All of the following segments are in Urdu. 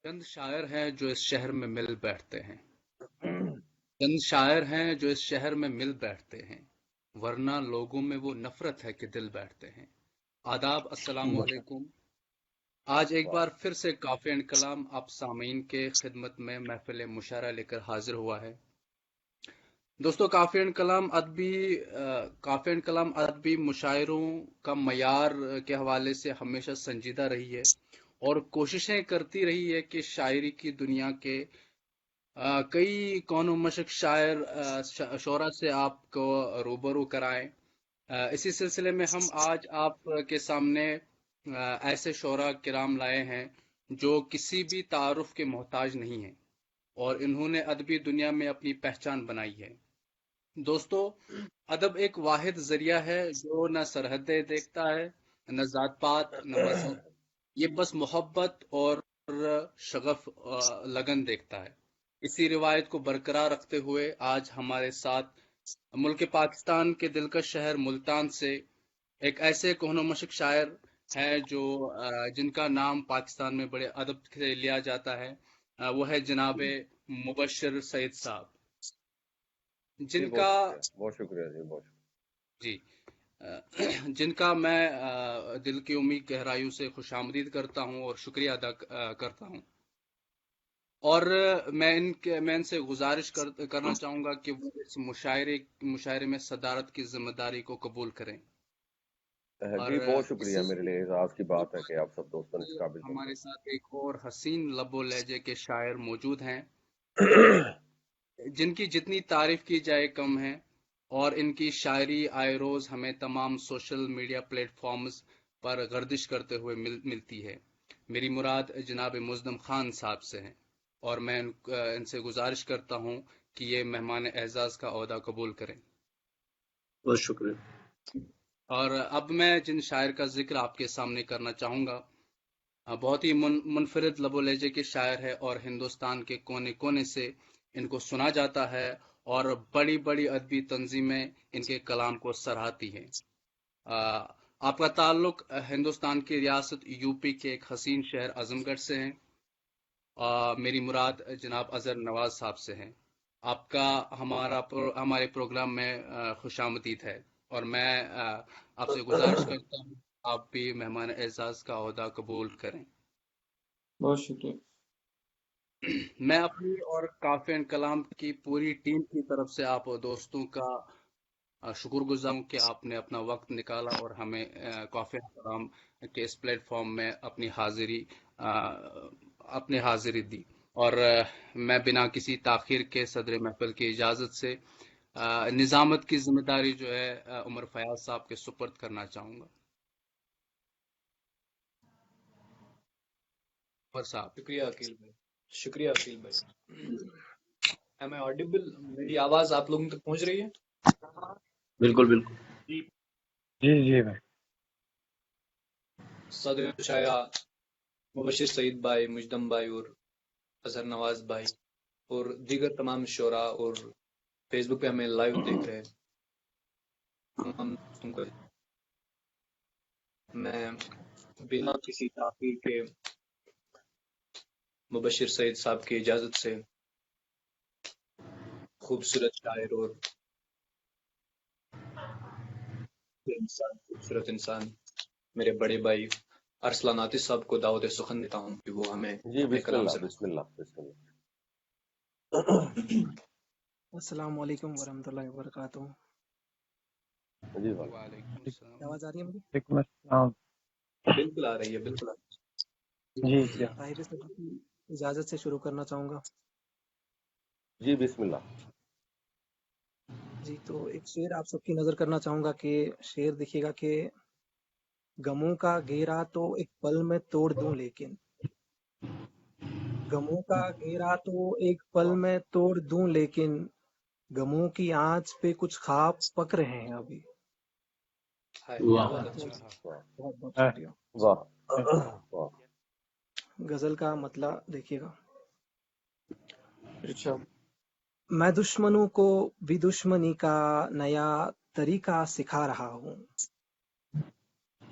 چند شاعر ہیں جو اس شہر میں مل بیٹھتے ہیں چند شاعر ہیں جو اس شہر میں مل بیٹھتے ہیں ورنہ لوگوں میں وہ نفرت ہے کہ دل بیٹھتے ہیں۔ آداب، السلام علیکم۔ آج ایک بار پھر سے کافی اینڈ کلام آپ سامعین کے خدمت میں محفل مشاعرہ لے کر حاضر ہوا ہے۔ دوستو، کافی اینڈ کلام ادبی مشاعروں کا معیار کے حوالے سے ہمیشہ سنجیدہ رہی ہے اور کوششیں کرتی رہی ہے کہ شاعری کی دنیا کے کئی کون و مشق شعرا سے آپ کو روبرو کرائیں۔ اسی سلسلے میں ہم آج آپ کے سامنے ایسے شعراء کرام لائے ہیں جو کسی بھی تعارف کے محتاج نہیں ہیں اور انہوں نے ادبی دنیا میں اپنی پہچان بنائی ہے۔ دوستو، ادب ایک واحد ذریعہ ہے جو نہ سرحدیں دیکھتا ہے، نہ ذات پات، نہ مذہب۔ یہ بس محبت اور شغف لگن دیکھتا ہے۔ اسی روایت کو برقرار رکھتے ہوئے آج ہمارے ساتھ ملک پاکستان کے دلکش شہر ملتان سے ایک ایسے کہن و مشق شاعر ہیں جو جن کا نام پاکستان میں بڑے ادب سے لیا جاتا ہے۔ وہ ہے جناب مبشر سعید صاحب، جی جن بہت کا شکریہ، بہت شکریہ جی، بہت شکریہ۔ جی جن کا میں دل کی امید گہرائیوں سے خوش آمدید کرتا ہوں اور شکریہ ادا کرتا ہوں، اور میں ان سے گزارش کرنا چاہوں گا کہ وہ اس مشاعرے میں صدارت کی ذمہ داری کو قبول کریں۔ اور جی بہت شکریہ، اسی میرے لیے اعزاز کی بات ہے کہ آپ سب دوستوں نے اس قابل ہمارے سمجھا۔ ساتھ ایک اور حسین لب و لہجے کے شاعر موجود ہیں جن کی جتنی تعریف کی جائے کم ہے، اور ان کی شاعری آئے روز ہمیں تمام سوشل میڈیا پلیٹ فارمز پر گردش کرتے ہوئے ملتی ہے۔ میری مراد جناب مزدم خان صاحب سے ہیں، اور میں ان سے گزارش کرتا ہوں کہ یہ مہمان اعزاز کا عہدہ قبول کریں۔ بہت شکریہ۔ اور اب میں جن شاعر کا ذکر آپ کے سامنے کرنا چاہوں گا، بہت ہی منفرد لب و لہجے کے شاعر ہے اور ہندوستان کے کونے کونے سے ان کو سنا جاتا ہے، اور بڑی بڑی ادبی تنظیمیں ان کے کلام کو سراہتی ہیں۔ آپ کا تعلق ہندوستان کی ریاست یو پی کے ایک حسین شہر اعظم گڑھ سے ہیں۔ میری مراد جناب اظہر نواز صاحب سے ہیں۔ آپ کا ہمارے پروگرام میں خوش آمدید ہے، اور میں آپ سے گزارش کرتا ہوں آپ بھی مہمان اعزاز کا عہدہ قبول کریں۔ بہت شکریہ۔ میں اپنی اور کافی اینڈ کلام کی پوری ٹیم کی طرف سے آپ دوستوں کا شکر گزار ہوں کہ آپ نے اپنا وقت نکالا اور ہمیں کافی اینڈ کلام کے اس پلیٹ فارم میں اپنی حاضری دی، اور میں بنا کسی تاخیر کے صدر محفل کی اجازت سے نظامت کی ذمہ داری جو ہے عمر فیاض صاحب کے سپرد کرنا چاہوں گا۔ عمر صاحب۔ شکریہ عقیل بھائی، شکریہ عقیل بھائی۔ ایم آئی آڈیبل؟ میری آواز آپ لوگوں تک پہنچ رہی ہے؟ بالکل بالکل۔ جی بھائی۔ صدر شاعرہ مبشر سعید بھائی، مجدم بھائی اور اظہر نواز بھائی اور دیگر تمام شعراء اور فیس بک پہ ہمیں لائیو دیکھ رہے تمام دوستوں کو میں بنا کسی تاخیر کے مبشر سعید صاحب کی اجازت سے خوبصورت شاعر اور خوبصورت انسان میرے بڑے بھائی ارسلان عاطف صاحب کو دعوت سخن دیتا ہوں کہ وہ ہمیں جی اپنے بسم کلام اللہ، سے بسم اللہ، بسم اللہ۔ السلام علیکم ورحمۃ اللہ وبرکاتہ۔ جی بھائی۔ وعلیکم السلام۔ آواز آ رہی ہے مجھے؟ وعلیکم السلام۔ بالکل آ رہی ہے، بالکل آ رہی جی جی طاہر صاحب کی اجازت سے شروع کرنا چاہوں گا۔ جی بسم اللہ۔ جی تو ایک شعر آپ سب کی نظر کرنا چاہوں گا کہ شعر دیکھیے گا کہ غموں کا گھیرا تو ایک پل میں توڑ دوں، لیکن غموں کا گھیرا تو ایک پل میں توڑ دوں، لیکن غموں کی آنچ پہ کچھ خواب پک رہے ہیں ابھی۔ ہے۔ واہ، بہت اچھا۔ بہت بہت ہاں، شکریہ۔ واہ واہ۔ غزل کا مطلب دیکھیے گا۔ ارشاد۔ میں دشمنوں کو بھی دشمنی کا نیا طریقہ سکھا رہا ہوں،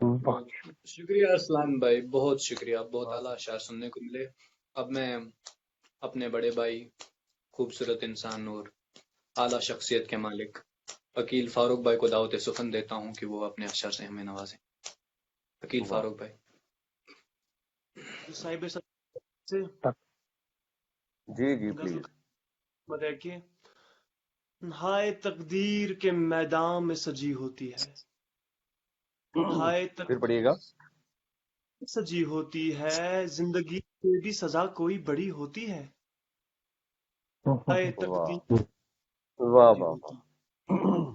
واہ شکریہ ارسلان بھائی، بہت شکریہ، بہت اعلیٰ اشعار سننے کو ملے۔ اب میں اپنے بڑے بھائی، خوبصورت انسان اور اعلیٰ شخصیت کے مالک عقیل فاروق بھائی کو دعوت سخن دیتا ہوں کہ وہ اپنے اشعار سے ہمیں نوازیں۔ عقیل واہ فاروق بھائی۔ صاحب سے جی جی غزل پلیز کا ہے کہ ہائے تقدیر کے میدان میں سجی ہوتی ہے، ہائے پھر تقدیر پڑھیے گا سجی ہوتی ہے، زندگی میں بھی سزا کوئی بڑی ہوتی ہے، ہائے واہ تقدیر واہ سجی واہ ہوتی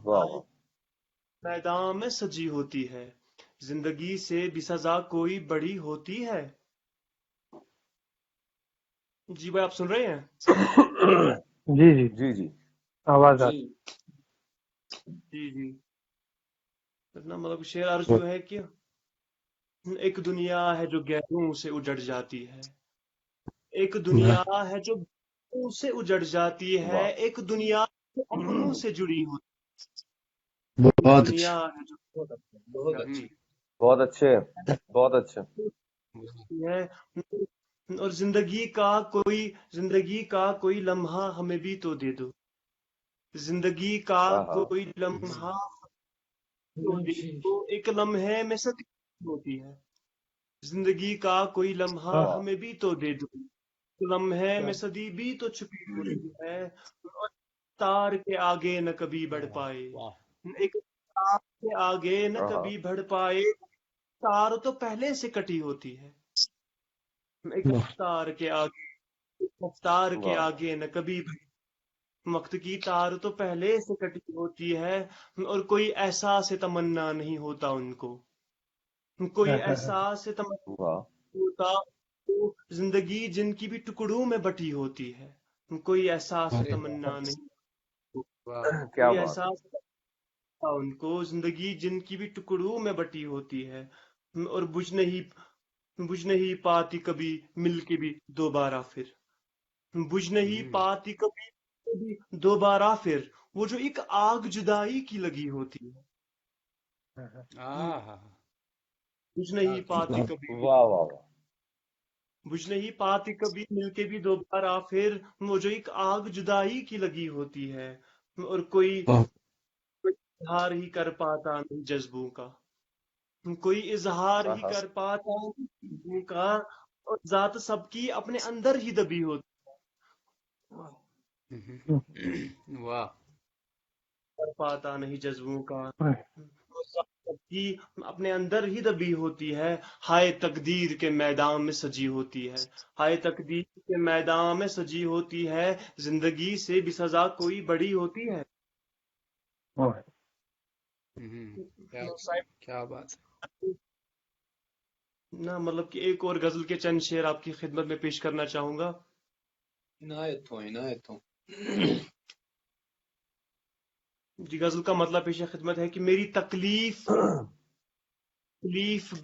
واہ ہائے واہ میدان میں سجی ہوتی ہے، زندگی سے بھی سزا کوئی بڑی ہوتی ہے۔ جی بھائی آپ سن رہے ہیں؟ جی جی جی جی آواز آ جی جی جی اتنا مطلب شعر عرض جو ہے کہ ایک دنیا ہے جو گہروں سے اجڑ جاتی ہے، ایک دنیا ہے جو گہروں سے اجڑ جاتی ہے، واہ ایک دنیا جو اپنوں سے جڑی ہوتی بہت دنیا اچھا، ہے جو بہت اچھا، بہت اچھا۔ بہت اچھے بہت اچھے ہوتی ہے، اور زندگی کا کوئی لمحہ ہمیں بھی تو دے دو، زندگی کا ہاں کوئی لمحہ تو دے دو، ایک لمحے میں صدی ہوتی ہے، زندگی کا کوئی لمحہ واہ ہمیں بھی تو دے دو، لمحے میں صدی بھی تو چھپی ہوتی ہے، اور تار کے آگے نہ کبھی بڑھ پائے، ایک تار کے آگے نہ ہاں کبھی بڑھ پائے، تار تو پہلے سے کٹی ہوتی ہے، ایک رفتار کے آگے رفتار کے واہ آگے نہ کبھی بڑھ، وقت کی تار تو پہلے سے کٹی ہوتی ہے، اور کوئی احساس تمنا نہیں ہوتا ان کو، کوئی احساس تمنا واہ ہوتا تو زندگی جن کی بھی ٹکڑوں میں بٹی ہوتی ہے، کوئی احساس ارے تمنا نہیں، واہ کیا کوئی بات ہے احساس ہوتا ان کو، زندگی جن کی بھی ٹکڑوں میں بٹی ہوتی ہے، اور بجھ نہیں پاتی کبھی مل کے بھی دوبارہ پھر، بجھ نہیں پاتی کبھی کبھی دوبارہ پھر، وہ جو ایک آگ جدائی کی لگی ہوتی ہے، آہ بجھ نہیں پاتی کبھی واہ واہ واہ بجھ نہیں پاتی کبھی مل کے بھی دوبارہ پھر، وہ جو ایک آگ جدائی کی لگی ہوتی ہے، اور کوئی اظہار ہی کر پاتا نہیں جذبوں کا، کوئی اظہار ہی ہاں کر پاتا نہیں جذبوں کا، اور ذات سب کی اپنے اندر ہی دبی ہوتی واہ کر پاتا نہیں جذبوں کا، اور ذات سب کی اپنے اندر ہی دبی ہوتی ہے، ہائے تقدیر کے میدان میں سجی ہوتی ہے، ہائے تقدیر کے میدان میں سجی ہوتی ہے، زندگی سے بھی سزا کوئی بڑی ہوتی ہے۔ کیا صاحب کیا بات نہ مطلب کہ ایک اور غزل کے چند شعر آپ کی خدمت میں پیش کرنا چاہوں گا۔ عنایت ہوں، عنایت ہوں۔ جی غزل کا مطلب پیش خدمت ہے کہ میری تکلیف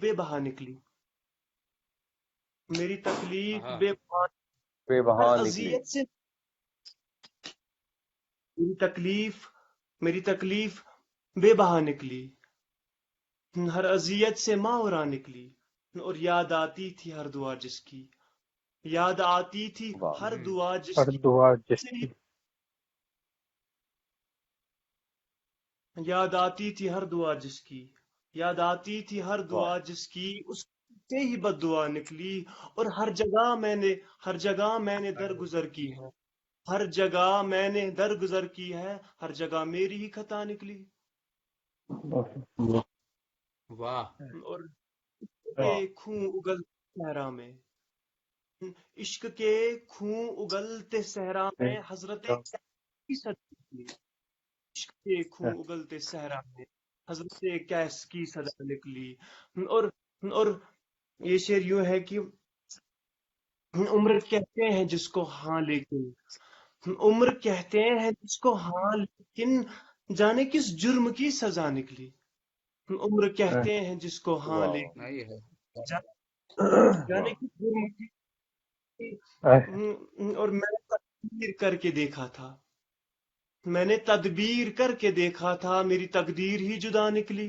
بے بہا نکلی، میری تکلیف آہا بے بہا، بے ہر بہا نکلی اذیت سے میری تکلیف بے بہا نکلی، ہر اذیت سے ماورا نکلی، اور یاد آتی تھی ہر دعا جس کی، یاد آتی تھی واہ ہر دعا جس ہر کی، دعا جس کی یاد آتی تھی ہر دعا جس کی، یاد آتی تھی ہر واہ دعا جس کی، اس سے ہی بد دعا نکلی، اور ہر جگہ میں نے درگزر کی ہے، ہر جگہ میں نے درگزر کی ہے، ہر جگہ میری ہی خطا نکلی، واہ اور واہ خون اگل صحرا میں، عشق کے خون اگلتے صحرا میں حضرت کی صدا نکلی، عشق کے خون اگلتے صحرا میں حضرت کیس کی صدا نکلی، اور یہ شعر یوں ہے کہ عمر کہتے ہیں جس کو ہاں لیکن، عمر کہتے ہیں جس کو ہاں لیکن، جانے کس جرم کی سزا نکلی، عمر کہتے ہیں جس کو ہاں واہ لیکن، نہیں ہے جانے واہ کس جرم کی، اور میں نے تدبیر کر کے دیکھا تھا، میں نے تدبیر کر کے دیکھا تھا، میری تقدیر ہی جدا نکلی،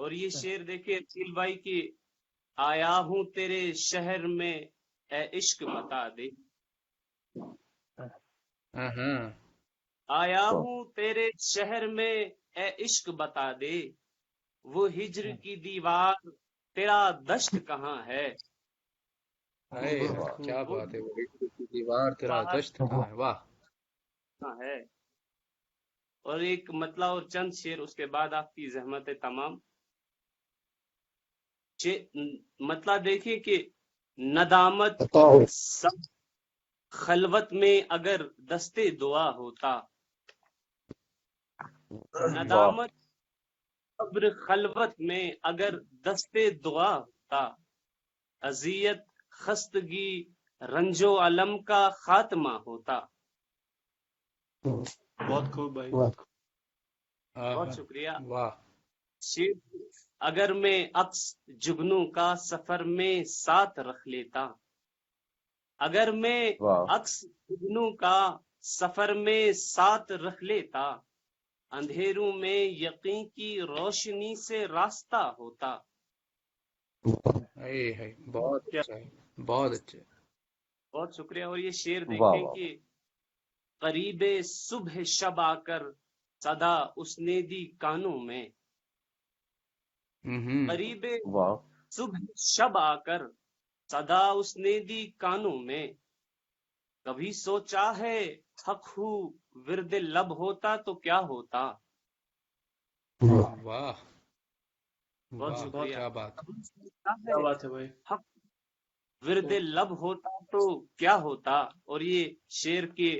اور یہ شعر دیکھیں عقیل بھائی کی، آیا ہوں تیرے شہر میں اے عشق بتا دے، ہاں آیا واہ ہوں تیرے شہر میں اے عشق بتا دے، وہ ہجر کی دیوار تیرا دشت کہاں ہے، ہائے بہت واہ کیا خوب. وہ بات ہے، وہ ہجر کی دیوار تیرا دیوار دشت کہاں ہے، واہ کہاں ہے. اور ایک مطلع اور چند شعر اس کے بعد آپ کی زحمت ہے تمام. مطلع دیکھیں کہ ندامت سب خلوت میں اگر دستے دعا ہوتا، واہ ندامت صبر خلوت میں اگر دستے دعا ہوتا، اذیت خستگی رنج و علم کا خاتمہ ہوتا. بہت خوب بھائی. بہت شکریہ. واہ شیر اگر میں عکس جگنوں کا سفر میں ساتھ رکھ لیتا، اگر میں واہ عکس جگنوں کا سفر میں ساتھ رکھ لیتا، اندھیروں میں یقین کی روشنی سے راستہ ہوتا. ہائے بہت کیا اچھا ہے، بہت اچھا ہے۔ بہت شکریہ. اور یہ شعر واہ دیکھیں واہ کہ قریب صبح شب آ کر صدا اس نے دی کانوں میں، قریب واہ صبح شب آ کر صدا اس نے دی کانوں میں، کبھی سوچا ہے حق ہو ورد لب ہوتا تو کیا ہوتا. واہ بہت واہ شکریہ. کیا بات، کبھی سوچا کیا ہے بات ہے بھائی. حق ورد لب ہوتا تو کیا ہوتا. اور یہ شعر کے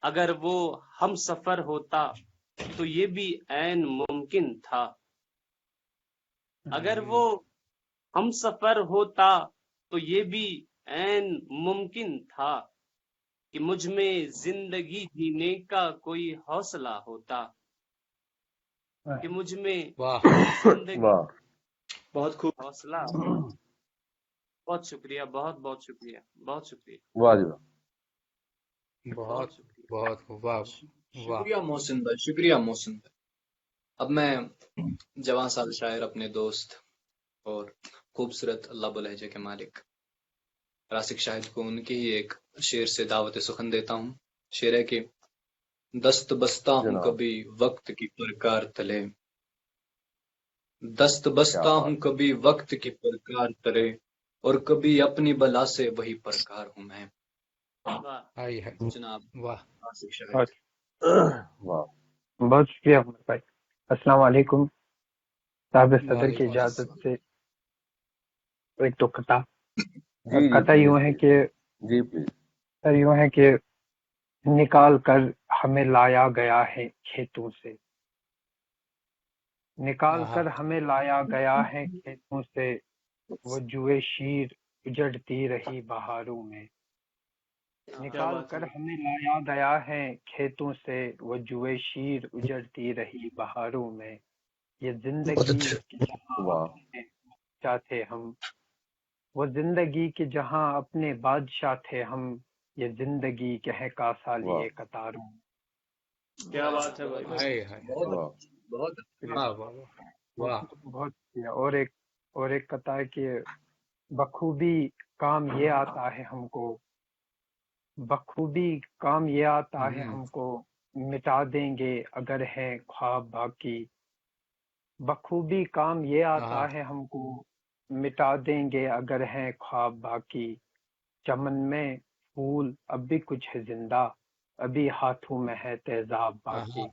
اگر وہ ہم سفر ہوتا تو یہ بھی عین ممکن تھا، اگر وہ ہم سفر ہوتا تو یہ بھی عین ممکن تھا کہ مجھ میں زندگی جینے کا کوئی حوصلہ ہوتا، کہ مجھ میں واہ زندگی واہ بہت خوب. حوصلہ. بہت شکریہ، بہت بہت شکریہ، بہت شکریہ، واہ جی واہ بہت شکریہ. بہت واہ واہ شکریہ محسن بھائی، شکریہ محسن بھائی. اب میں جوان سال شاعر اپنے دوست اور خوبصورت لب و لہجے کے مالک راسک شاہد کو ان کی ہی ایک شعر سے دعوت سخن دیتا ہوں. شعر ہے کہ دست بستہ ہوں جناب کبھی وقت کی پرکار تلے، دست کیا بستہ ہوں بات کبھی وقت کی پرکار تلے، اور کبھی اپنی بلا سے وہی پرکار ہوں میں. واہ آئی ہے جناب واہ راسک شاہد. بہت واہ بہت شکریہ عمر بھائی. السلام علیکم. صاحب صدر کی وعلیکم اجازت السلام۔ سے ایک تو قطع جی قطع جی یوں ہے پلیز کہ جی پلیز یوں ہے کہ نکال کر ہمیں لایا گیا ہے کھیتوں سے، نکال آہا کر ہمیں لایا گیا ہے کھیتوں سے، وہ جوئے شیر اجڑتی رہی بہاروں میں، کیا نکال بات ہے کر بھائی. ہمیں لایا گیا ہے کھیتوں سے، وہ جوئے شیر اجڑتی رہی بہاروں میں، یہ زندگی کے جہاں واہ اپنے بادشاہ تھے ہم، وہ زندگی کے جہاں اپنے بادشاہ تھے ہم، یہ زندگی کہے کا واہ سالیے قطاروں. کیا بات ہے بھائی. ہائے ہائے بہت واہ بہت واہ واہ واہ بہت شکریہ. اور ایک قطع ہے کہ بخوبی کام یہ آتا ہے ہم کو، بخوبی کام یہ آتا ہے ہم کو، مٹا دیں گے اگر ہے خواب باقی، بخوبی کام یہ آتا آہا ہے ہم کو، مٹا دیں گے اگر ہے خواب باقی، چمن میں پھول اب بھی کچھ ہے زندہ، ابھی ہاتھوں میں ہے تیزاب باقی.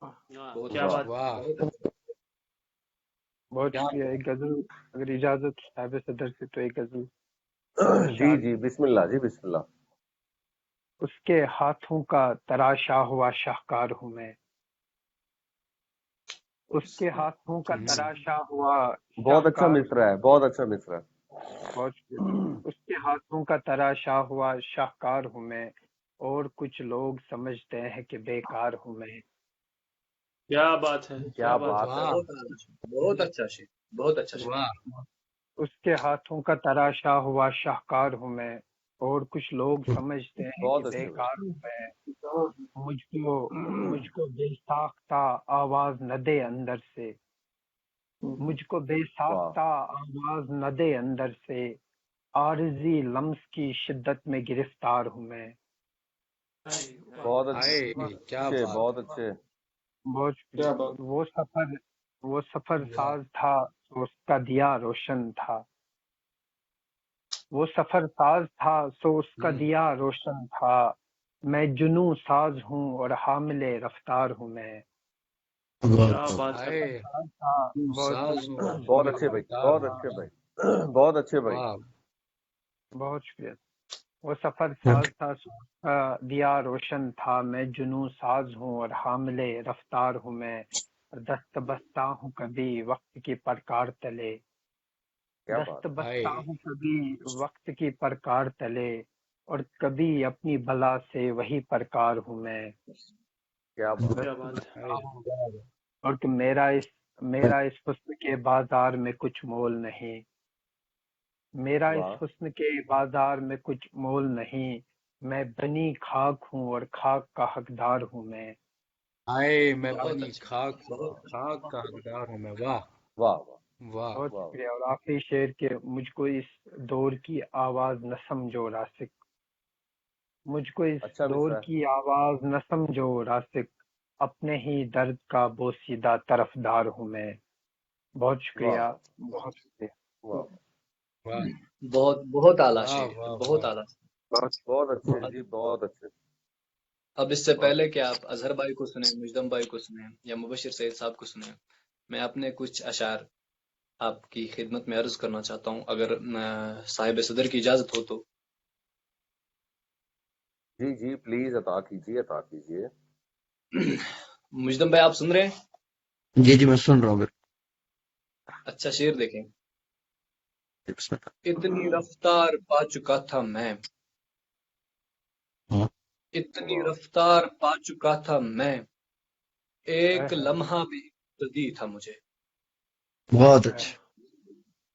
واہ بہت کیا واہ بات. واہ بہت بہت کیا شکریہ. ایک غزل اگر اجازت صاحب صدر سے تو ایک غزل جی اشعار. جی بسم اللہ جی بسم اللہ اس کے ہاتھوں کا تراشا ہوا شاہکار ہوں میں، اس کے ہاتھوں کا تراشا ہوا بہت اچھا شاہکار مصرا ہے بہت اچھا مصرا ہے بہت شکریہ. اس کے ہاتھوں کا تراشا ہوا شاہکار ہوں میں، اور کچھ لوگ سمجھتے ہیں کہ بیکار ہوں میں. کیا بات ہے. کیا بات بات ہے واہ بہت اچھا شعر، بہت اچھا شعر. واہ اس کے ہاتھوں کا تراشا ہوا شاہکار ہوں میں، اور کچھ لوگ سمجھتے ہیں کہ بہت اچھا بیکار ہوں میں. مجھ کو بے ساختہ آواز نہ دے اندر سے، مجھ کو بے ساختہ آواز نہ دے اندر سے، عارضی لمس کی شدت میں گرفتار ہوں میں۔ بہت آئے کیا اچھے، بات بہت اچھے۔ بہت شکریہ۔ وہ سفر ساز تھا تو اس کا دیا روشن تھا، وہ سفر ساز تھا سو اس کا دیا روشن تھا، میں جنوں ساز ہوں اور حامل رفتار ہوں میں۔ آئے ساز ہوں بہت اچھے بھائی، بہت اچھے بھائی، بہت اچھے بھائی۔ واہ بہت شکریہ۔ وہ سفر ساز تھا سو اس کا دیا روشن تھا، میں جنوں ساز ہوں اور حامل رفتار ہوں میں، دست بستہ ہوں کبھی وقت کی پرکار تلے، کیا دست بات ہے، بستہ ہوں کبھی وقت کی پرکار تلے، اور کبھی اپنی بلا سے وہی پرکار ہوں میں۔ کیا بات ہے۔ اور کہ میرا اس حسن کے بازار میں کچھ مول نہیں، میرا اس واہ، حسن کے بازار میں کچھ مول نہیں، میں بنی خاک ہوں اور خاک کا حقدار ہوں میں۔ آئے میں بہت بنی اچھا، خاک بہت خاک کا حقدار ہوں میں۔ واہ واہ واہ واہ بہت واہ، شکریہ۔ اور آخری شعر کے مجھ کو اس دور کی آواز نہ سمجھو راسک، مجھ کو اس اچھا دور مصرا ہے۔ کی آواز نہ سمجھو راسک، اپنے ہی درد کا بوسیدہ طرفدار ہوں میں۔ بہت واہ شکریہ، واہ بہت شکریہ۔ واہ، واہ بہت اعلیٰ واہ شعر ہے، واہ بہت واہ اعلیٰ۔ بہت اچھے جی، بہت اچھے، اب اس سے بہت پہلے اچھے۔ کہ آپ اظہر بھائی کو سنیں، مجدم بھائی کو سنیں یا مبشر سید صاحب کو سنیں، میں اپنے کچھ اشعار آپ کی خدمت میں عرض کرنا چاہتا ہوں، اگر صاحب صدر کی اجازت ہو تو۔ جی جی پلیز عطا کیجیے، عطا کیجیے۔ مجدم بھائی آپ سن رہے ہیں؟ جی میں سن رہا ہوں اچھا شعر دیکھیں۔ بسم اللہ۔ اتنی رفتار پا چکا تھا میں، ہاں، اتنی رفتار پا چکا تھا میں، ایک ہے۔ لمحہ بھی صدی تھا مجھے۔ بہت اچھا،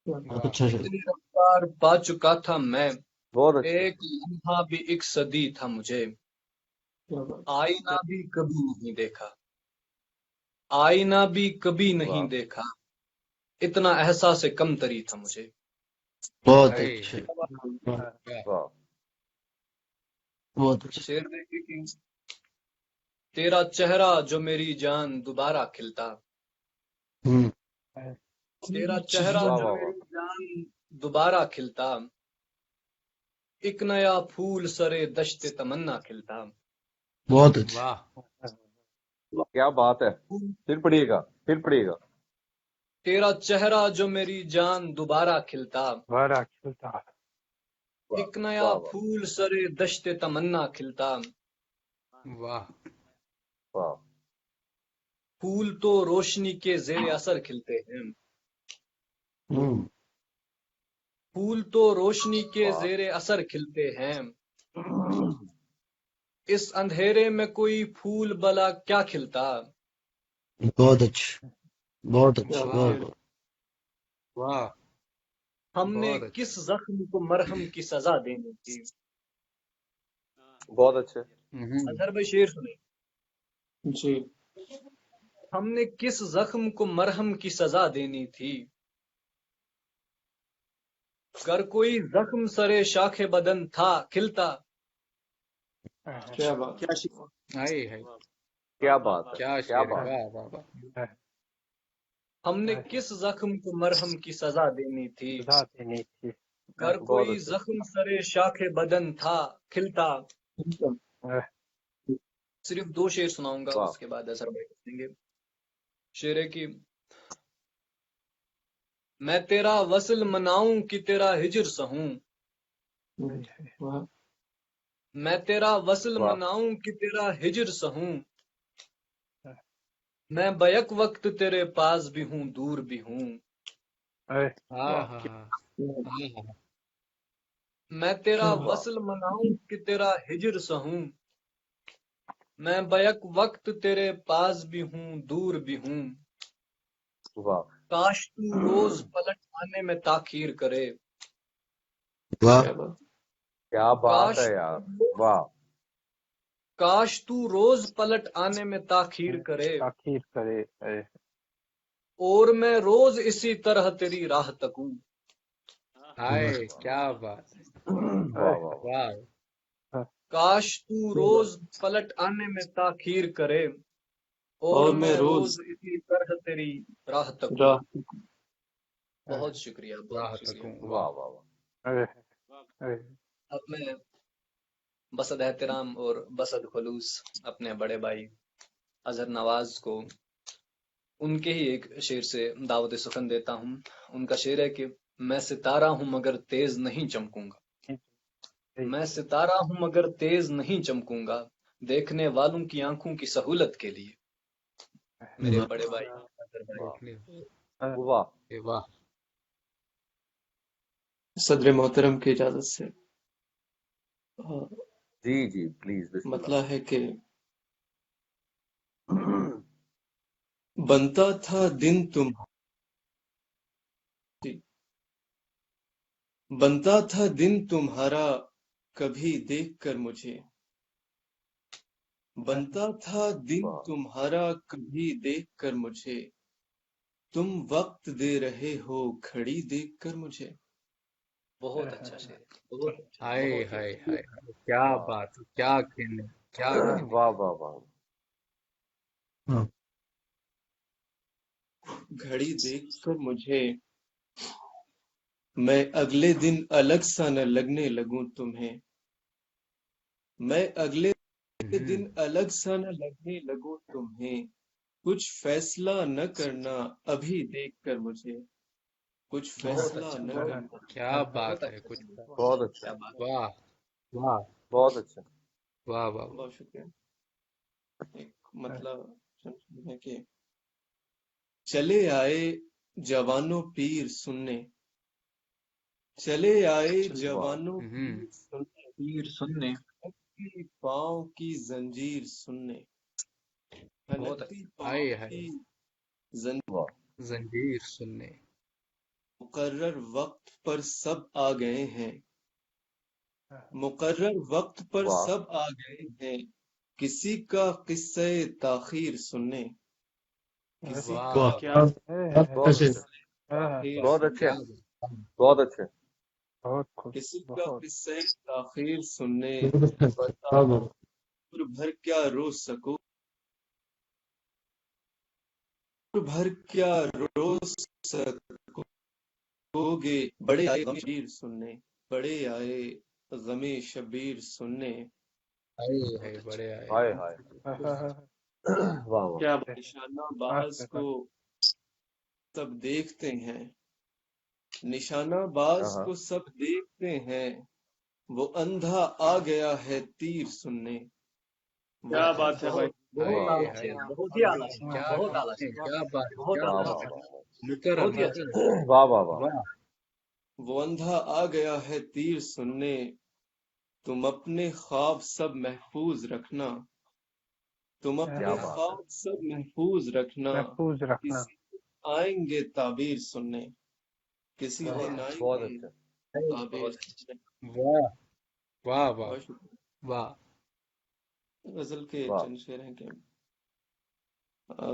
بہت واہ اچھا شعر۔ اتنی رفتار پا چکا تھا میں، بہت اچھے، ایک لمحہ بھی ایک صدی تھا مجھے، آئینہ بھی کبھی نہیں دیکھا، آئینہ بھی کبھی نہیں واہ دیکھا، اتنا احساس کم تری تھا مجھے۔ بہت آئے اچھا، واہ واہ، بہت اچھا۔ شعر دیکھیں کہ تیرا چہرہ جو میری جان دوبارہ کھلتا، ہوں، تیرا چہرہ واہ جو واہ میری واہ، جان دوبارہ کھلتا، ایک نیا پھول سرے دشت تمنا کھلتا، بہت اچھا، واہ کیا بات ہے۔ پھر پڑھیے گا، پھر پڑھیے گا۔ تیرا چہرہ جو میری جان دوبارہ کھلتا، بارہ کھلتا، واہ ایک نیا واہ واہ پھول سرے دشت تمنا کھلتا، واہ واہ، پھول تو روشنی کے زیر اثر کھلتے ہیں، ہوں، پھول تو روشنی کے واہ، زیر اثر کھلتے ہیں، اس اندھیرے میں کوئی پھول بلا کیا کھلتا، بہت اچھا، بہت اچھا، واہ بہت واہ ہم نے بہت اچھا کس زخم کو مرہم کی سزا دینی تھی۔ بہت اچھے، اظہر بھائی شعر سنیں۔ جی ہم نے کس زخم کو مرہم کی سزا دینی تھی، گر کوئی زخم سرے شاخ بدن تھا کھلتا، کیا بات، آئے ہے کیا بات ہے، کیا کیا شعر ہے بات ہے۔ واہ واہ واہ ہم نے کس زخم کو مرہم کی سزا دینی تھی، ذات نہیں تھی۔ گر بہت کوئی اچھے، زخم سرے شاخ بدن تھا کھلتا۔ صرف دو شعر سناؤں گا، واہ اس کے بعد اظہر بھائی سنیں گے۔ شعر ہے کہ میں تیرا وصل مناؤں کہ تیرا ہجر سہوں، میں تیرا وصل واہ مناؤں کہ تیرا ہجر سہوں، میں بیک وقت تیرے پاس بھی ہوں دور بھی ہوں، ہاں واہ ہاں ہاں میں تیرا واہ وصل مناؤں کہ تیرا ہجر سہوں، میں بیک وقت تیرے پاس بھی ہوں دور بھی ہوں، واہ، کاش تو روز پلٹ آنے میں تاخیر کرے، واہ، کیا بات کاش ہے یار، واہ کاش تو روز پلٹ آنے میں تاخیر کرے، تاخیر کرے، اور میں روز اسی طرح تیری راہ تکوں. ہائے کیا بات ہے. واہ واہ واہ. واہ. کاش تو روز پلٹ آنے میں تاخیر کرے اور میں روز اسی طرح تیری راہ تکوں. بہت شکریہ، راہ بہت شکریہ. تکوں. واہ واہ. واہ واہ. اب میں بسد احترام اور بسد خلوص اپنے بڑے بھائی اظہر نواز کو ان کے ہی ایک شعر سے دعوت سخن دیتا ہوں. ان کا شعر ہے کہ میں ستارہ ہوں مگر تیز نہیں چمکوں گا. میں ستارہ ہوں مگر تیز نہیں چمکوں گا، دیکھنے والوں کی آنکھوں کی سہولت کے لیے. میرے بڑے بھائی اظہر بھائی. واہ. واہ. صدر محترم کی اجازت سے جی جی پلیز بسم اللہ. مطلب ہے کہ بنتا تھا دن بنتا تھا دن تمہارا کبھی دیکھ کر مجھے، بنتا تھا دن واہ. تمہارا کبھی دیکھ کر مجھے، تم وقت دے رہے ہو گھڑی دیکھ کر مجھے. بہت اچھا شعر، بہت اچھا. ہائے بہت ہائے اچھا. ہائے. کیا واہ. بات ہے. کیا کہنے. کیا کہنے. واہ واہ واہ. گھڑی دیکھ کر مجھے میں اگلے دن الگ سا نہ لگنے لگوں تمہیں، میں اگلے دن الگ سا نہ لگنے لگوں تمہیں، کچھ فیصلہ نہ کرنا ابھی دیکھ کر مجھے، کچھ بہت فیصلہ اچھا، نہ بہت کرنا. کیا بہت بات ہے. اچھا کچھ. شعر. بہت اچھا. کیا بات. واہ. واہ. بہت اچھا. واہ. واہ. بہت شکریہ. ایک مطلب ہے کہ چلے آئے جوانوں پیر سننے، چلے آئے جوانوں پیر سننے، پیر سننے. ہلکتی پاؤں کی زنجیر سننے، بہت ہلکتی اچھا. ہائے پاؤں ہائے. کی زنجیر. واہ. زنجیر سننے. مقرر وقت پر سب آ گئے ہیں، مقرر وقت پر واہ. سب آ گئے ہیں، کسی کا قصہ تاخیر سننے، کسی واہ. کا کیا بہت اچھا. تاخیر بہت سننے، اچھے. کیا بات. بہت اچھے. بہت خوش. کسی کا بہت قصہ تاخیر سننے، بتا عمر بھر کیا رو سکو، عمر بھر کیا رو سکو گے، بڑے آئے غم شبیر سننے، بڑے آئے غم شبیر سننے. ہائے بہت ہائے. اچھا. بڑے آئے. ہائے ہائے. واہ واہ. کیا نشانہ باز کو سب دیکھتے ہیں، نشانہ باز ہاں کو سب دیکھتے ہیں، وہ اندھا آ گیا ہے تیر سننے. کیا بات ہے بھائی. بہت ہائے اعلیٰ ہائے. شعر، بہت ہی اعلیٰ شعر، کیا بہت اعلیٰ کہنے. شعر، کیا بات. بہت کیا واہ اعلیٰ بات. واہ شعر. واہ. مکرم. بہت ہی اچھا. مکرم. واہ واہ واہ. واہ. وہ اندھا آ گیا ہے تیر سننے، تم اپنے خواب سب محفوظ رکھنا، تم اپنے کیا بات ہے. خواب سب محفوظ رکھنا، محفوظ رکھنا. کسی آئیں گے تعبیر سننے، کسی بہت دن آئیں بہت گے اچھا. تعبیر بہت اچھا. سننے. واہ. واہ. واہ. بہت شکریہ. واہ. غزل کے واہ. چند شعر ہیں کہ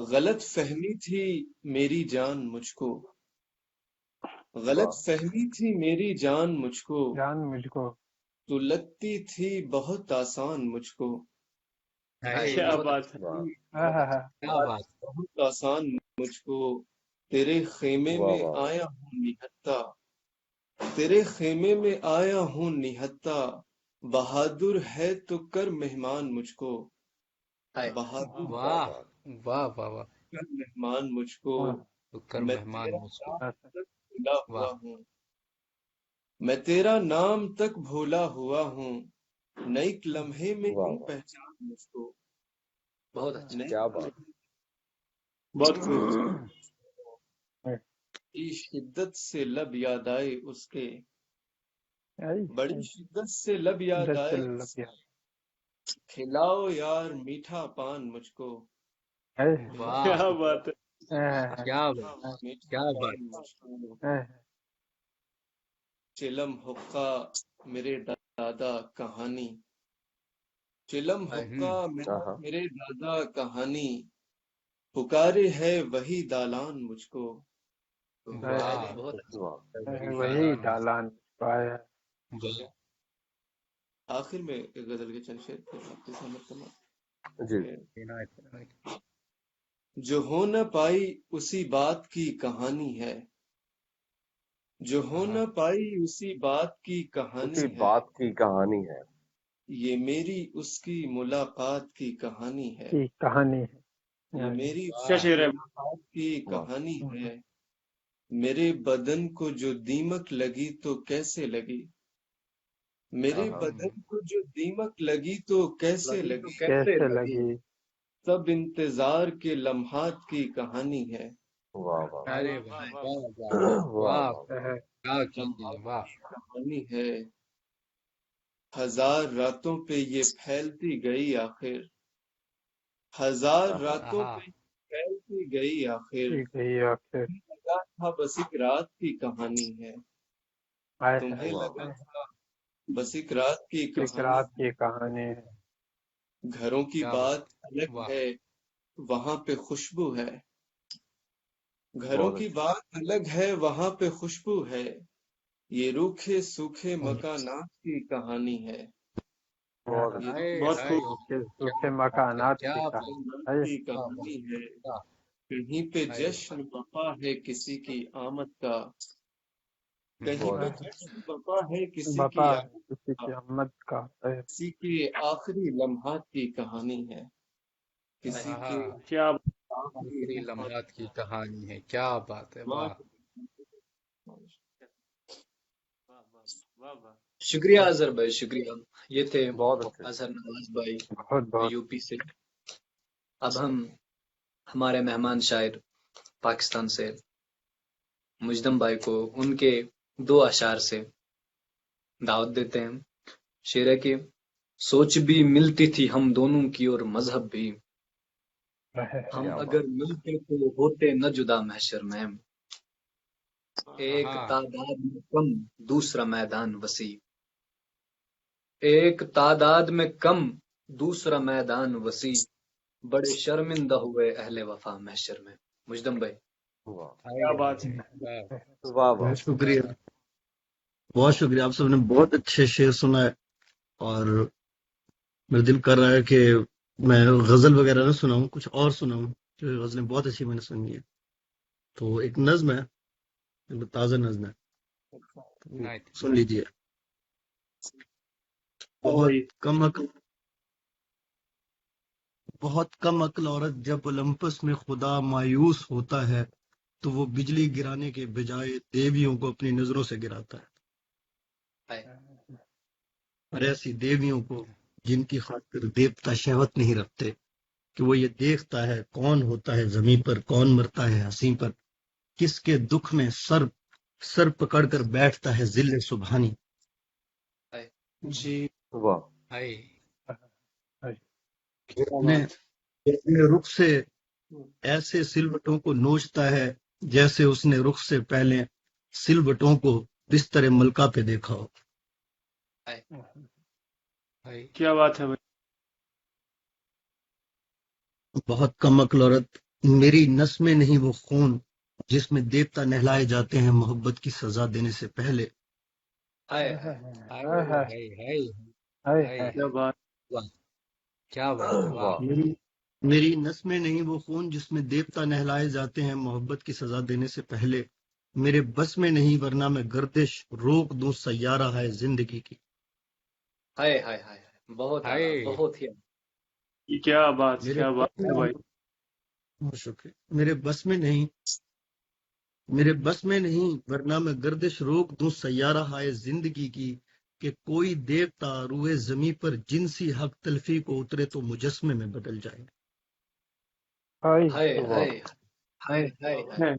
غلط فہمی تھی میری جان مجھ کو، غلط واہ. فہمی تھی میری جان مجھ کو، جان مجھ کو. تو لگتی تھی بہت آسان مجھ کو، ہائے. کیا بہت بات اچھا. ہے. واہ. کیا بات. بہت آسان مجھ کو، تیرے خیمے واہ میں واہ. آیا ہوں نہتا، تیرے خیمے میں آیا ہوں نہتا، بہادر ہے تو کر مہمان مجھ کو، ہائے. بہادر واہ واہ. واہ. واہ. واہ. واہ. کر مہمان مجھ کو، تو کر میں مہمان تیرا مجھ کو. نام تک بھولا ہوا واہ. ہوں، میں تیرا نام تک بھولا ہوا ہوں، نئی لمحے میں واہ یوں واہ. پہچان مجھ کو، بہت اچھا. نئی کیا بات. بہت خوب. بڑی شدت سے لب یاد آئے اس کے، بڑی شدت سے لب یاد آئے اس کے، کھلاؤ یار میٹھا پان مجھ کو، واہ. کیا بات ہے. کیا بات. میٹھا کیا پان بات. مجھ کو. چلم حقہ میرے دادا کہانی، چلم حقہ ہاں ہاں. میرے دادا کہانی، پکارے ہے وہی دالان مجھ کو. واہ بہت واہ وہی دالان پایا. آخر میں غزل کے چند شعر پھر آپ کے سامنے کرنا. جی جو ہو نہ پائی اسی بات کی کہانی ہے، جو ہو نہ پائی اسی بات کی کہانی اسی ہے، بات کی کہانی ہے. یہ میری اس کی ملاقات کی کہانی ہے، کی کہانی ہے. یہ میری اس کیا کی شعر ہے؟ ملاقات کی واہ کہانی ہے. میرے بدن کو جو دیمک لگی تو کیسے لگی، میرے بدن کو جو دیمک لگی تو کیسے لگی، کیسے لگی. سب انتظار کے لمحات کی کہانی ہے. واہ واہ ارے واہ واہ واہ واہ واہ واہ کیا چیز ہے لمحات واہ. کی کہانی ہے. ہزار راتوں پہ یہ پھیلتی گئی آخر، ہزار راتوں آہا پہ پھیلتی گئی آخر. گئی آخر. لگا تھا بس ایک رات کی کہانی ہے، آئے تمہیں ہے. لگا تھا بس ایک رات کی ایک کہانی. رات کی کہانی ہے. گھروں کی کیا بات بات الگ واہ ہے، وہاں پہ خوشبو ہے. گھروں بہت کی اچھا بات الگ ہے، وہاں پہ خوشبو ہے. یہ روکھے سوکھے مکانات کی کہانی ہے، بہت یہ اچھا ہائے بہت ہائے خوب. سوکھے کیا سوکھے بات ہے مکانات کیا کی بات مکانات کہانی. کی واہ واہ کہانی ہے. واہ. کہیں پہ ہائے جشن وفا ہے کسی کی آمد کا، کہیں بہت پہ اچھا جشن وفا ہے کسی بپا کی ہے آمد کسی کا. کی احمد کا. کسی کے آخری لمحات کی کہانی ہے، کسی آہا کے کیا آخری آخری لمحات لمحات کی کہانی ہے کیا بات ہے واہ. واہ واہ. شکریہ اظہر بھائی، شکریہ. یہ تھے بہت اچھے اظہر نواز بھائی بہت بہت. یو پی سے. اب ہم ہمارے مہمان شاعر پاکستان سے مجدم بھائی کو ان کے 2 اشعار سے دعوت دیتے ہیں. شعر ہے کہ سوچ بھی ملتی تھی ہم دونوں کی اور مذہب بھی، ہم کیا اگر بات ملتے تو ہوتے نہ جدا محشر میں. ایک آہا تعداد میں کم دوسرا میدان وسیع، ایک تعداد میں کم دوسرا میدان وسیع، بڑے شرمندہ ہوئے اہل وفا محشر میں. مجدم بھائی. واہ کیا بات ہے. واہ واہ واہ بہت شکریہ، بہت شکریہ. آپ سب نے بہت اچھے شعر سنا ہے اور میرا دل کر رہا ہے کہ میں غزل وغیرہ نہ سناؤں، کچھ اور سناؤں. جو غزلیں بہت اچھی میں نے سنی ہے. تو ایک نظم ہے، ایک تازہ نظم ہے، نائٹ سن لیجیے. بہت کم عقل، بہت کم عقل عورت جب اولمپس میں خدا مایوس ہوتا ہے تو وہ بجلی گرانے کے بجائے دیویوں کو اپنی نظروں سے گراتا ہے. اور ایسی دیویوں کو جن کی خاطر دیوتا شہوت نہیں رکھتے کہ وہ یہ دیکھتا ہے کون ہوتا ہے زمین پر، کون مرتا ہے حسین پر، کس کے دکھ میں سر پکڑ کر بیٹھتا ہے ذل سبحانی. جی واہ ہائے اپنے رخ سے ایسے سلوٹوں کو نوچتا ہے جیسے اس نے رخ سے پہلے سلوٹوں کو بستر ملکہ پہ دیکھا ہو. ہائے کیا بات ہے بھائی. بہت کم عقل عورت، میری نس میں نہیں وہ خون جس میں دیوتا نہلائے جاتے ہیں محبت کی سزا دینے سے پہلے. ہائے ہائے ہائے ہائے کیا بات. واہ کیا بات ہے واہ. واہ میری نس میں نہیں وہ خون جس میں دیوتا نہلائے جاتے ہیں محبت کی سزا دینے سے پہلے. میرے بس میں نہیں ورنہ میں گردش روک دوں سیارہ ہے زندگی کی. ہائے ہائے ہائے بہت اعلیٰ، ہائے بہت ہی اعلیٰ. کیا بات، میرے کیا بات ہے بھائی. بہت شکریہ. میرے بس میں نہیں ورنہ میں گردش روک دوں سیارہ ہے زندگی کی کہ کوئی دیوتا روئے زمیں پر جنسی حق تلفی کو اترے تو مجسمے میں بدل جائے. ہائے واہ ہائے ہائے ہائے ہائے ہے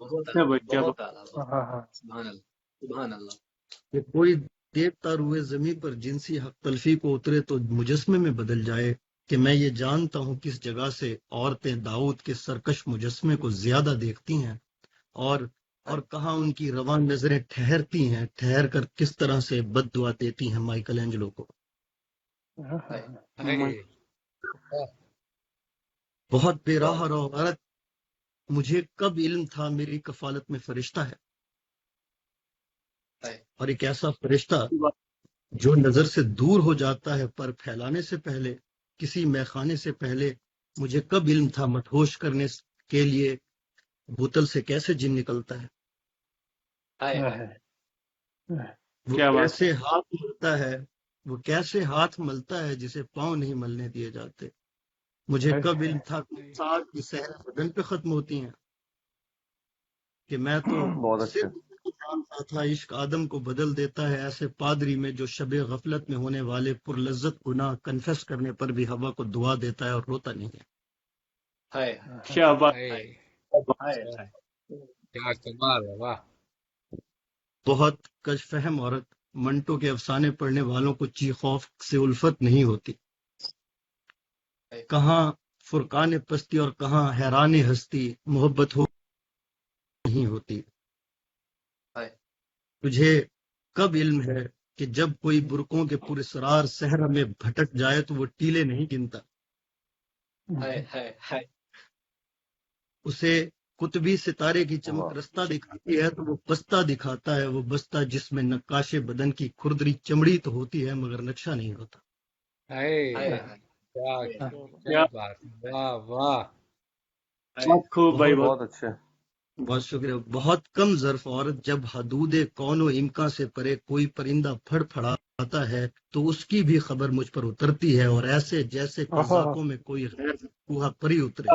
بہت ہے اعلیٰ، بھائی، کیا بہت بات. اعلیٰ. سبحان اللہ، سبحان اللہ. کہ کوئی دیوتا روئے زمیں پر جنسی حق تلفی کو اترے تو مجسمے میں بدل جائے کہ میں یہ جانتا ہوں کس جگہ سے عورتیں داؤد کے سرکش مجسمے کو زیادہ دیکھتی ہیں اور کہاں ان کی رواں نظریں ٹھہرتی ہیں، ٹھہر کر کس طرح سے بد دعا دیتی ہیں مائیکل اینجلو کو. ہائے بہت بے راہ رو عورت، مجھے کب علم تھا میری کفالت میں فرشتہ ہے. اور ایک ایسا فرشتہ جو نظر سے دور ہو جاتا ہے پر پھیلانے سے پہلے، کسی میخانے سے پہلے مجھے کب علم تھا مدہوش کرنے کے لیے بوتل سے کیسے جن نکلتا ہے. وہ کیسے ہاتھ ملتا ہے، وہ کیسے ہاتھ ملتا ہے جسے پاؤں نہیں ملنے دیے جاتے. مجھے کب علم تھا کہ ساتھ کی سحر بدن پہ ختم ہوتی ہیں، کہ میں تو بہت اچھے. صرف جانتا تھا عشق آدم کو بدل دیتا ہے. ایسے پادری میں جو شب غفلت میں ہونے والے پر لذت گناہ کنفیس کرنے پر بھی ہوا کو دعا دیتا ہے اور روتا نہیں ہے. کیا بات کیا کمال ہے، واہ. بہت کش فہم عورت، منٹو کے افسانے پڑھنے والوں کو چیخوف سے الفت نہیں ہوتی. کہاں فرقان پستی اور کہاں حیران ہستی، محبت ہو نہیں ہوتی. تجھے کب علم ہے کہ جب کوئی برقوں کے پراسرار صحرا میں بھٹک جائے تو وہ ٹیلے نہیں گنتا، اسے قطبی ستارے کی چمک رستہ دکھاتی ہے تو وہ بستہ دکھاتا ہے. وہ بستہ جس میں نقاش بدن کی کھردری چمڑی تو ہوتی ہے مگر نقشہ نہیں ہوتا. کیا بات، واہ واہ. خوب بھائی، بہت اچھے. بہت شکریہ. بہت کم ظرف عورت، جب حدود کون و امکان سے پرے کوئی پرندہ پھڑ پھڑاتا ہے تو اس کی بھی خبر مجھ پر اترتی ہے، اور ایسے جیسے قزاقوں میں کوئی غیر کوہا پری اترے.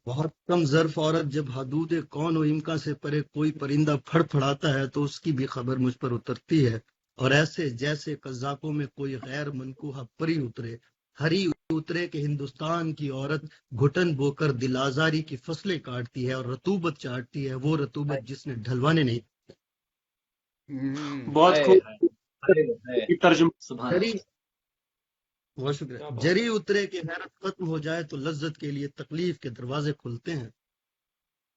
بہت کم ظرف عورت، جب حدود کون و امکان سے پرے کوئی پرندہ پھڑ پھڑاتا ہے تو اس کی بھی خبر مجھ پر اترتی ہے، اور ایسے جیسے قزاقوں میں کوئی غیر منکوہا پری اترے. ہری اترے کہ ہندوستان کی عورت گھٹن بو کر دل آزاری کی فصلیں کاٹتی ہے اور رطوبت چاٹتی ہے، وہ رطوبت جس نے ڈھلوانے نہیں. بہت خوب ترجمہ. بہت شکریہ. جری اترے کہ حیرت ختم ہو جائے تو لذت کے لیے تکلیف کے دروازے کھلتے ہیں.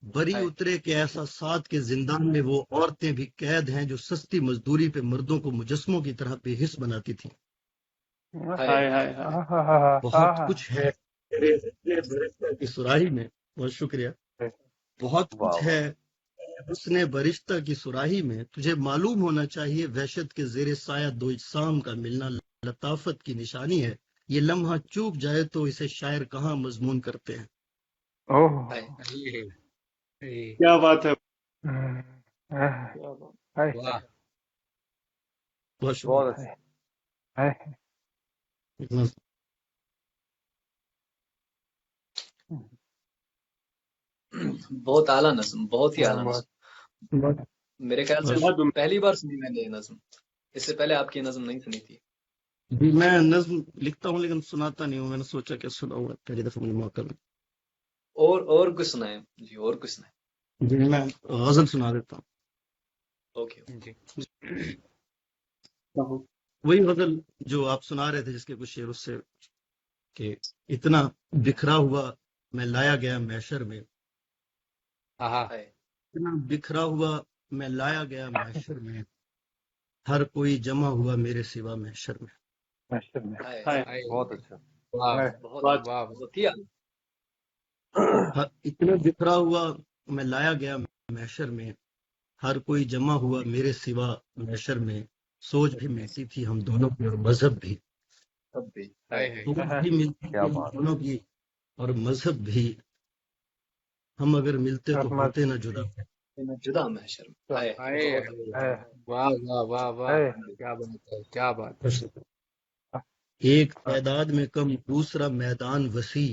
بری اترے کہ احساسات کے زندان میں وہ عورتیں بھی قید ہیں جو سستی مزدوری پہ مردوں کو مجسموں کی طرح بے حس بناتی تھیں. بہت کچھ ہے کی سراہی میں. بہت شکریہ. بہت کچھ ہے حسن برشتہ کی سراہی میں. تجھے معلوم ہونا چاہیے وحشت کے زیر سایہ دو اجسام کا ملنا لطافت کی نشانی ہے. یہ لمحہ چوک جائے تو اسے شاعر کہاں مضمون کرتے ہیں. کیا بات ہے. بہت شکریہ. بہت اعلیٰ نظم، بہت ہی اعلیٰ نظم. میرے خیال سے پہلی بار سنی میں نے یہ نظم، اس سے پہلے آپ کی نظم نہیں سنی تھی. جی میں نظم لکھتا ہوں لیکن سناتا نہیں ہوں. میں نے سوچا کہ سناؤں گا، پہلی دفعہ مجھے موقع ملا. اور کچھ سنائیں جی، اور کچھ سنائیں. جی میں غزل سنا دیتا ہوں. اوکے جی. وہی غزل جو آپ سنا رہے تھے جس کے کچھ شعر اس سے، کہ اتنا بکھرا ہوا میں لایا گیا محشر میں، اتنا بکھرا ہوا میں لایا گیا محشر میں، ہر کوئی جمع ہوا میرے سوا محشر میں. بہت اچھا. بہت ہی اتنا بکھرا ہوا میں لایا گیا محشر میں، ہر کوئی جمع ہوا میرے سوا محشر میں. سوچ بھی ملتی تھی ہم دونوں کی اور مذہب بھی، سوچ بھی ملتی تھی ہم دونوں کی اور مذہب بھی. ہم اگر ملتے تو ہوتے نہ جدا. جدا محشر میں. واہ واہ واہ واہ، کیا بات ہے، کیا بات ہے. ایک تعداد میں کم دوسرا میدان وسیع،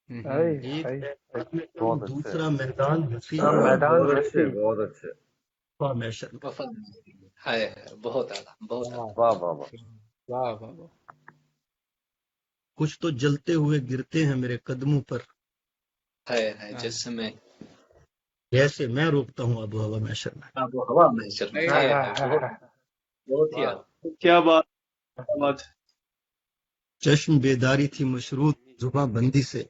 ایک تعداد میں کم دوسرا میدان وسیع. بہت اچھے. بہت اچھے. محشر میں. بہت اعلیٰ، بہت اعلیٰ. واہ واہ واہ. واہ واہ واہ. کچھ تو جلتے ہوئے گرتے ہیں میرے قدموں پر، جس میں جیسے میں روکتا ہوں آب و ہوا محشر میں. آب و ہوا محشر میں. بہت ہی اعلیٰ. کیا بات. چشم بیداری تھی مشروط زباں بندی سے،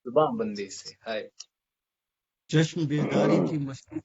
زباں بندی سے. چشم بیداری تھی مشروط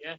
Yes.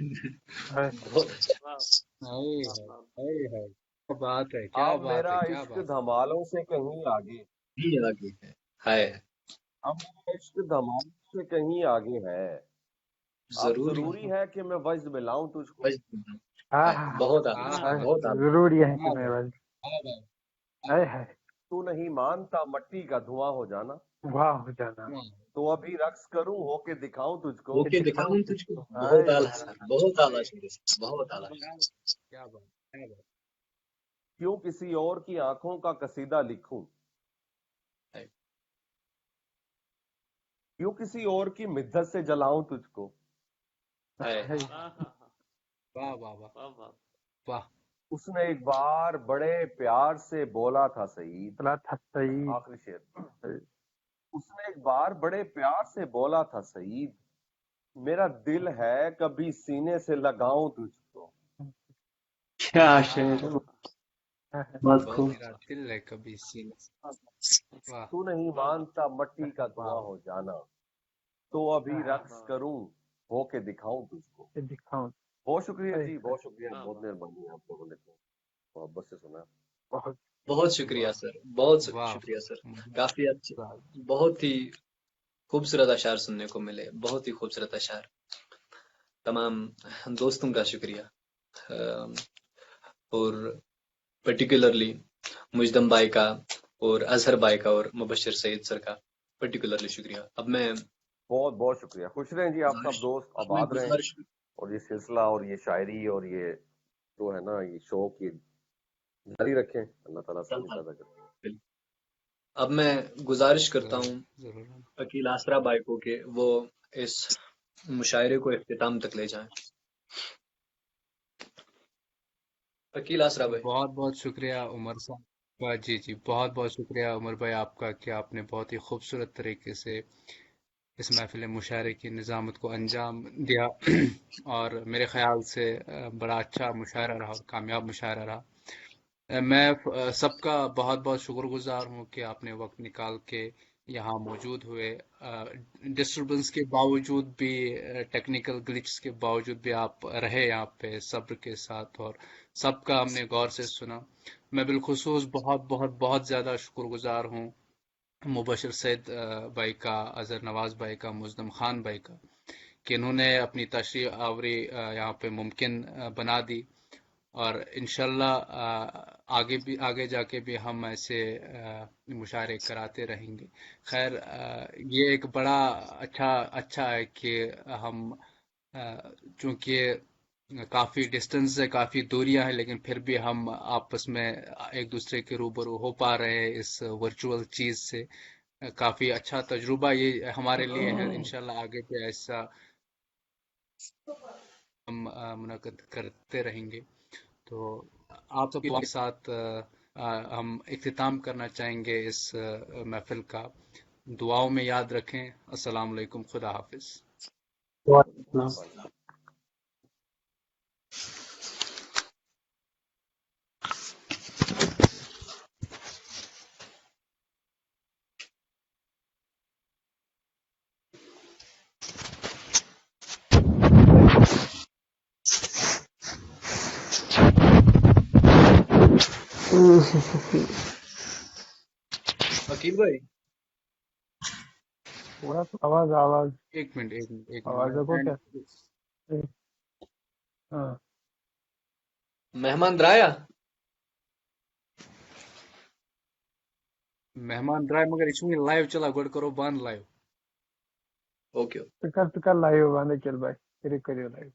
بہت اچھا ہائے ہائے واہ ہائے ہائے، کیا بات ہے، کیا اب بات میرا ہے، کیا عشق بات دھمالوں سے کہیں آگے، ہی آگے ہے. ہائے اب میرا عشق دھمالوں سے کہیں آگے ہے، اب ضروری ضروری ہے کہ میں وجد میں لاؤں تجھ کو، ہاں ہائے بہت ہے۔ اعلیٰ ہاں بہت اعلیٰ. ضروری ہے کہ ہاں میں بھائی، بس ہاں بھائی، ہائے ہائے تو نہیں مانتا مٹی کا دھواں ہو جانا، واہ ہو جانا ہاں۔ تو ابھی رقص کروں ہو کے دکھاؤں تجھ کو، اوکے دکھاؤں تجھ کو. بہت ہائے اعلیٰ سر، بہت اعلیٰ شعر ہے، بہت اعلیٰ. کیا کیا بات، کیا بات، کیوں کسی اور کی آنکھوں کا قصیدہ لکھوں، ہائے کیوں کسی اور کی مدت سے جلاؤں تجھ کو، ہائے ہائے واہ واہ واہ واہ واہ واہ، اس نے ایک بار بڑے پیار سے بولا تھا سعید، بلا تھا صحیح آخری شعر، اس نے ایک بار بڑے پیار سے بولا تھا سعید، میرا دل ہے کبھی سینے سے لگاؤں تجھ کو، کیا واہ شعر ہے، بہت بہت خوب. میرا دل ہے کبھی سینے سے، واہ تو نہیں واہ مانتا مٹی کا دھواں ہو جانا، تو ابھی رقص واہ کروں ہو کے دکھاؤں تجھ کو۔ دکھاؤں بہت شکریہ ہائے جی، بہت شکریہ، واہ بہت واہ مہربانی ہے آپ لوگوں نے تو محبت سے سنا۔ بہت بہت شکریہ واہ سر، بہت واہ شکریہ سر. واہ، کافی اچھے، بہت ہی خوبصورت اشعار سننے کو ملے، بہت ہی خوبصورت اشعار. تمام دوستوں کا شکریہ، اور پرٹیکولرلی مجدم بھائی کا اور اظہر بھائی کا اور مبشر سعید سر کا پرٹیکولرلی شکریہ. اب میں بہت بہت شکریہ، خوش رہیں جی آپ سب دوست، آباد رہیں، گزارش اور یہ سلسلہ اور یہ شاعری اور یہ جو ہے نا یہ شوق یہ جاری رکھیں، اللہ تعالیٰ سب کی پیدا کریں۔ اب میں گزارش کرتا ضرور ہوں ضرور، عقیل آسرا بھائی کو کہ وہ اس مشاعرے کو اختتام تک لے جائیں. عقیل آسرا بھائی. بہت بہت شکریہ عمر صاحب کا، جی جی، بہت بہت شکریہ عمر بھائی آپ کا کہ آپ نے بہت ہی خوبصورت طریقے سے اس محفل مشاعرے کی نظامت کو انجام دیا، اور میرے خیال سے بڑا اچھا مشاعرہ رہا اور کامیاب مشاعرہ رہا۔ میں سب کا بہت بہت شکر گزار ہوں کہ آپ نے وقت نکال کے یہاں موجود ہوئے، ڈسٹربنس کے باوجود بھی، ٹیکنیکل گلچز کے باوجود بھی آپ رہے یہاں پہ صبر کے ساتھ، اور سب کا ہم نے غور سے سنا۔ میں بالخصوص بہت بہت بہت زیادہ شکر گزار ہوں مبشر سید بھائی کا، اظہر نواز بھائی کا، مزدم خان بھائی کا، کہ انہوں نے اپنی تشریف آوری یہاں پہ ممکن بنا دی، اور انشاءاللہ آگے جا کے بھی ہم ایسے مشاعرے کراتے رہیں گے۔ خیر، یہ ایک بڑا اچھا ہے کہ ہم چونکہ کافی ڈسٹنس ہے، کافی دوریاں ہیں، لیکن پھر بھی ہم آپس میں ایک دوسرے کے روبرو ہو پا رہے ہیں اس ورچوئل چیز سے۔ کافی اچھا تجربہ یہ ہمارے لیے ہے، انشاءاللہ آگے بھی ایسا ہم منعقد کرتے رہیں گے۔ تو آپ سب کے ساتھ ہم اختتام کرنا چاہیں گے اس محفل کا۔ دعاؤں میں یاد رکھیں۔ السلام علیکم، خدا حافظ۔ عقیل بھائی تھوڑا سا آواز ایک منٹ آواز کو کیا ہاں مہمان درایا مہمان درائے مگر یہ چھوئی لائیو چلا، گوڑ کرو بند لائیو۔ اوکے پکر لائیو باندھ چل بھائی پھر کریو لائیو